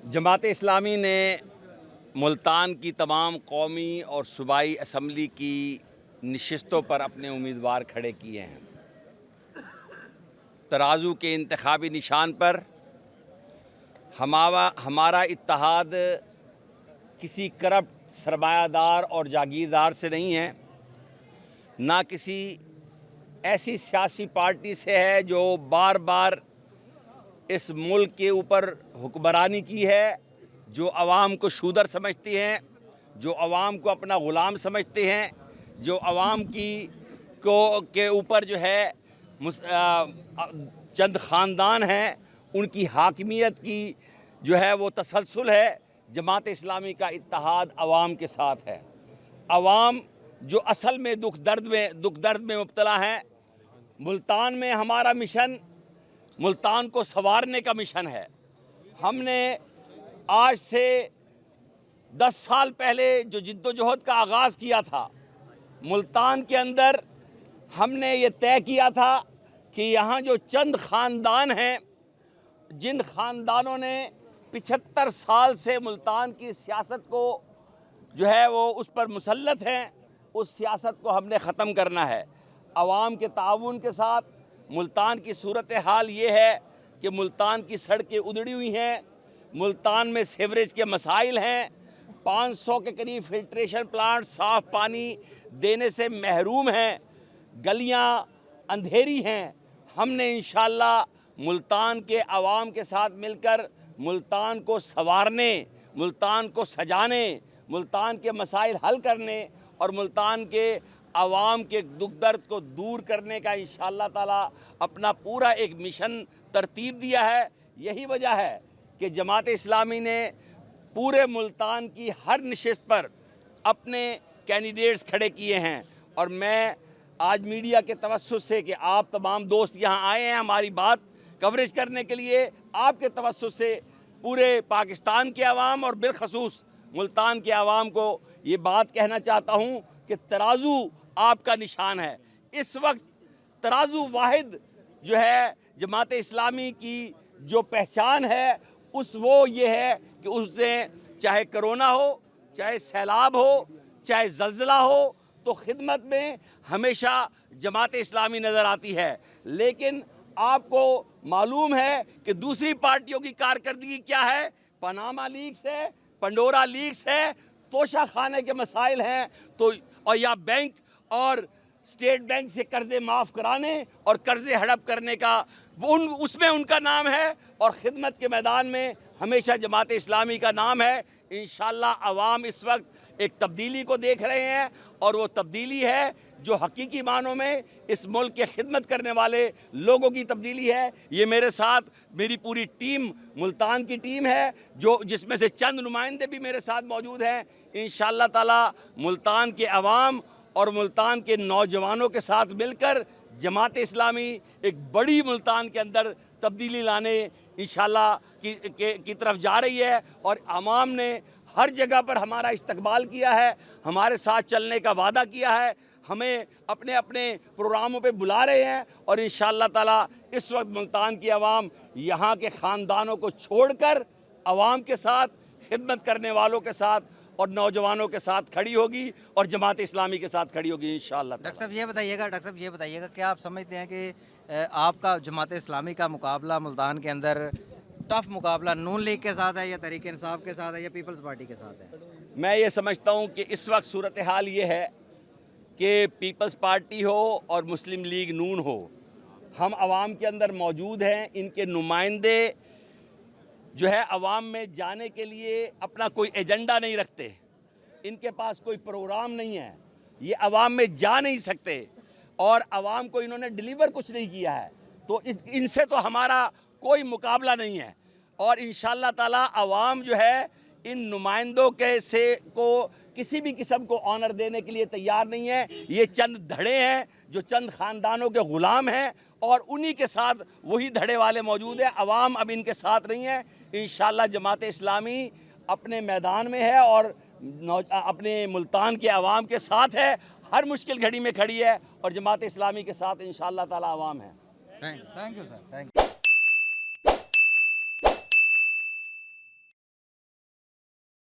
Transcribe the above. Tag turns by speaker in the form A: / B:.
A: जमात इस्लामी ने मुल्तान की तमाम कौमी और सूबाई असम्बली की नशिस्तों पर अपने उम्मीदवार खड़े किए हैं। तराजू के इंतखाबी निशान पर हमारा इत्तेहाद किसी करप्ट सरमायादार और जागीरदार से नहीं है, ना किसी ऐसी सियासी पार्टी से है जो बार बार इस मुल्क के ऊपर हुक्मरानी की है, जो अवाम को शूदर समझती हैं, जो अवाम को अपना ग़ुलाम समझते हैं, जो अवाम के ऊपर जो है चंद ख़ानदान हैं उनकी हाकिमियत की जो है वो तसलसल है। जमात इस्लामी का इत्तेहाद अवाम के साथ है। अवाम जो असल में दुख दर्द में मुब्तला हैं। मुल्तान में हमारा मिशन मुल्तान को संवारने का मिशन है। हमने आज से 10 साल पहले जो जिद्दोजहद का आगाज़ किया था, मुल्तान के अंदर हमने ये तय किया था कि यहाँ जो चंद ख़ानदान हैं, जिन ख़ानदानों ने 75 साल से मुल्तान की सियासत को जो है वो उस पर मुसल्लत हैं, उस सियासत को हमने ख़त्म करना है। अवाम के ताउन के साथ मुल्तान की सूरत हाल ये है कि मुल्तान की सड़कें उधड़ी हुई हैं, मुल्तान में सीवरेज के मसाइल हैं, 500 के करीब फिल्ट्रेशन प्लांट साफ़ पानी देने से महरूम हैं, गलियां अंधेरी हैं। हमने इंशाअल्लाह मुल्तान के अवाम के साथ मिलकर मुल्तान को संवारने, मुल्तान को सजाने, मुल्तान के मसाइल हल करने और मुल्तान के अवाम के दुख दर्द को दूर करने का इंशाअल्लाह ताला अपना पूरा एक मिशन तरतीब दिया है। यही वजह है कि जमात इस्लामी ने पूरे मुल्तान की हर नशिस्त पर अपने कैंडिडेट्स खड़े किए हैं। और मैं आज मीडिया के तवस्सुस से कि आप तमाम दोस्त यहाँ आए हैं हमारी बात कवरेज करने के लिए, आपके तवस्सुस से पूरे पाकिस्तान के अवाम और बिलखसूस मुल्तान के अवाम को ये बात कहना चाहता हूँ कि तराजू आपका निशान है। इस वक्त तराजू वाहिद जो है जमात इस्लामी की जो पहचान है वो ये है कि उससे चाहे कोरोना हो, चाहे सैलाब हो, चाहे ज़लज़ला हो, तो खिदमत में हमेशा जमात इस्लामी नज़र आती है। लेकिन आपको मालूम है कि दूसरी पार्टियों की कारकर्दगी क्या है। पनामा लीक्स है, पंडोरा लीक्स है, तोशा खाने के मसाइल हैं, तो और या बैंक और स्टेट बैंक से कर्ज़े माफ़ कराने और कर्ज़े हड़प करने का उसमें उनका नाम है और ख़िदमत के मैदान में हमेशा जमात इस्लामी का नाम है। इंशाअल्लाह अवाम इस वक्त एक तब्दीली को देख रहे हैं और वो तब्दीली है जो हकीकी मानों में इस मुल्क के खिदमत करने वाले लोगों की तब्दीली है। ये मेरे साथ मेरी पूरी टीम मुल्तान की टीम है जो जिसमें से चंद नुमाइंदे भी मेरे साथ मौजूद हैं। इंशाअल्लाह ताला मुल्तान के अवाम और मुल्तान के नौजवानों के साथ मिलकर जमात इस्लामी एक बड़ी मुल्तान के अंदर तब्दीली लाने इंशाअल्लाह की तरफ जा रही है। और अवाम ने हर जगह पर हमारा इस्तकबाल किया है, हमारे साथ चलने का वादा किया है, हमें अपने अपने प्रोग्रामों पे बुला रहे हैं। और इंशाअल्लाह ताला इस वक्त मुल्तान की आवाम यहाँ के ख़ानदानों को छोड़कर अवाम के साथ, खिदमत करने वालों के साथ और नौजवानों के साथ खड़ी होगी और जमात इस्लामी के साथ खड़ी होगी इंशाअल्लाह।
B: डॉक्टर साहब ये बताइएगा क्या आप समझते हैं कि आपका जमात इस्लामी का मुकाबला मुल्तान के अंदर टफ मुकाबला नून लीग के साथ है या तहरीक इंसाफ के साथ है या पीपल्स पार्टी के साथ है?
A: मैं ये समझता हूँ कि इस वक्त सूरत हाल ये है कि पीपल्स पार्टी हो और मुस्लिम लीग नून हो, हम अवाम के अंदर मौजूद हैं। इनके नुमाइंदे जो है अवाम में जाने के लिए अपना कोई एजेंडा नहीं रखते, इनके पास कोई प्रोग्राम नहीं है, ये अवाम में जा नहीं सकते और अवाम को इन्होंने डिलीवर कुछ नहीं किया है। तो इनसे तो हमारा कोई मुकाबला नहीं है। और इंशाअल्लाह ताला अवाम जो है इन नुमाइंदों को किसी भी किस्म को ऑनर देने के लिए तैयार नहीं है। ये चंद धड़े हैं जो चंद ख़ानदानों के ग़ुलाम हैं और उन्हीं के साथ वही धड़े वाले मौजूद हैं। अवाम अब इनके साथ नहीं है। इंशाअल्लाह जमात इस्लामी अपने मैदान में है और अपने मुल्तान के अवाम के साथ है, हर मुश्किल घड़ी में खड़ी है और जमात इस्लामी के साथ इंशाअल्लाह ताला अवाम है।
B: Thank you sir, thank you.